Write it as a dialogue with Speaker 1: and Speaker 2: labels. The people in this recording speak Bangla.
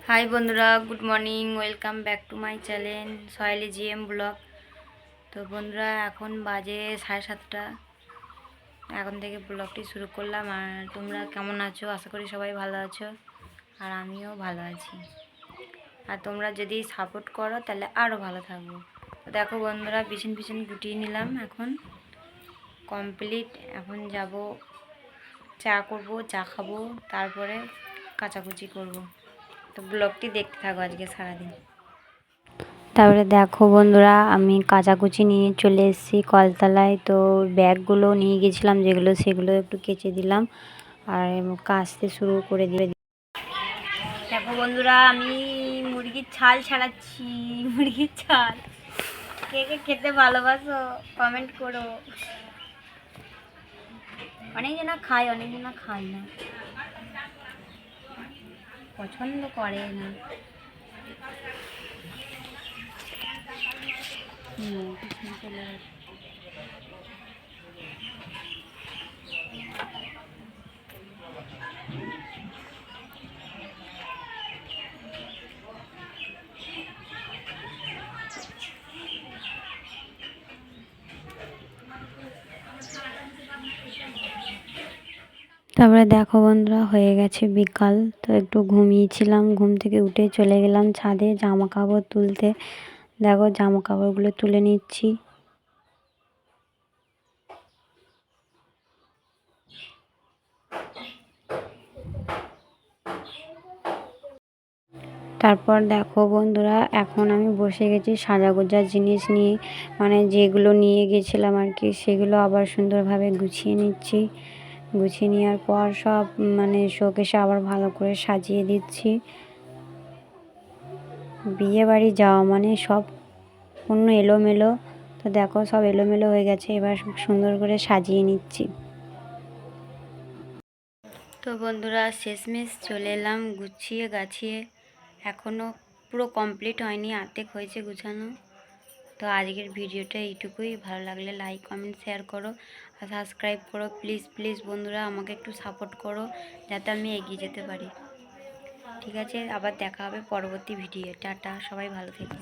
Speaker 1: হাই বন্ধুরা, good morning, welcome back to my channel Sayali GM vlog. তো বন্ধুরা, এখন বাজে 7:30। এখন থেকে ব্লগটি শুরু করলাম। আর তোমরা কেমন আছো? আশা করি সবাই ভালো আছো, আর আমিও ভালো আছি। আর তোমরা যদি সাপোর্ট করো তাহলে আরও ভালো থাকবো। তো দেখো বন্ধুরা, বিছান গুটিয়ে নিলাম, এখন কমপ্লিট। এখন যাব, চা করব, চা খাবো, তারপরে কাচাকুচি করব। তো ব্লগটি দেখতে থাকো আজকে সারাদিন। তারপরে দেখো বন্ধুরা, আমি কাচাকুচি নিয়ে চলে এসেছি কলতলায়। তো ব্যাগগুলো নিয়ে গেছিলাম যেগুলো, সেগুলো একটু কেচে দিলাম আর কাচতে শুরু করে দিয়ে। দেখো বন্ধুরা, আমি মুরগির ছাল ছাড়াচ্ছি। মুরগির ছাল কে কে খেতে ভালোবাসো কমেন্ট করো। অনেকজনা খায়, অনেকজনা খায় না, পছন্দ করে না। তারপরে দেখো বন্ধুরা, হয়ে গেছে বিকাল। তো একটু ঘুমিয়েছিলাম, ঘুম থেকে উঠে চলে গেলাম ছাদে জামা কাপড় তুলতে। দেখো জামা কাপড়গুলো তুলে নিচ্ছি। তারপর দেখো বন্ধুরা, এখন আমি বসে গেছি সাজাগোজার জিনিস নিয়ে, মানে যেগুলো নিয়ে গেছিলাম আর কি, সেগুলো আবার সুন্দরভাবে গুছিয়ে নিচ্ছি। গুছিয়ে নেওয়ার পর সব মানে শোকেসে আবার ভালো করে সাজিয়ে দিচ্ছি। বিয়ে বাড়ি যাওয়া মানে সব পূর্ণ এলোমেলো। তো দেখো সব এলোমেলো হয়ে গেছে, এবার সুন্দর করে সাজিয়ে নিচ্ছি। তো বন্ধুরা, শেষমেশ চলে এলাম গুছিয়ে গাছিয়ে। এখনও পুরো কমপ্লিট হয়নি, অর্ধেক হয়েছে গুছানো। তো আজকের ভিডিওটা এইটুকুই। ভালো লাগলে লাইক কমেন্ট শেয়ার করো আর সাবস্ক্রাইব করো। প্লিজ প্লিজ বন্ধুরা, আমাকে একটু সাপোর্ট করো যাতে আমি এগিয়ে যেতে পারি। ঠিক আছে, আবার দেখা হবে পরবর্তী ভিডিও। টাটা, সবাই ভালো থেকো।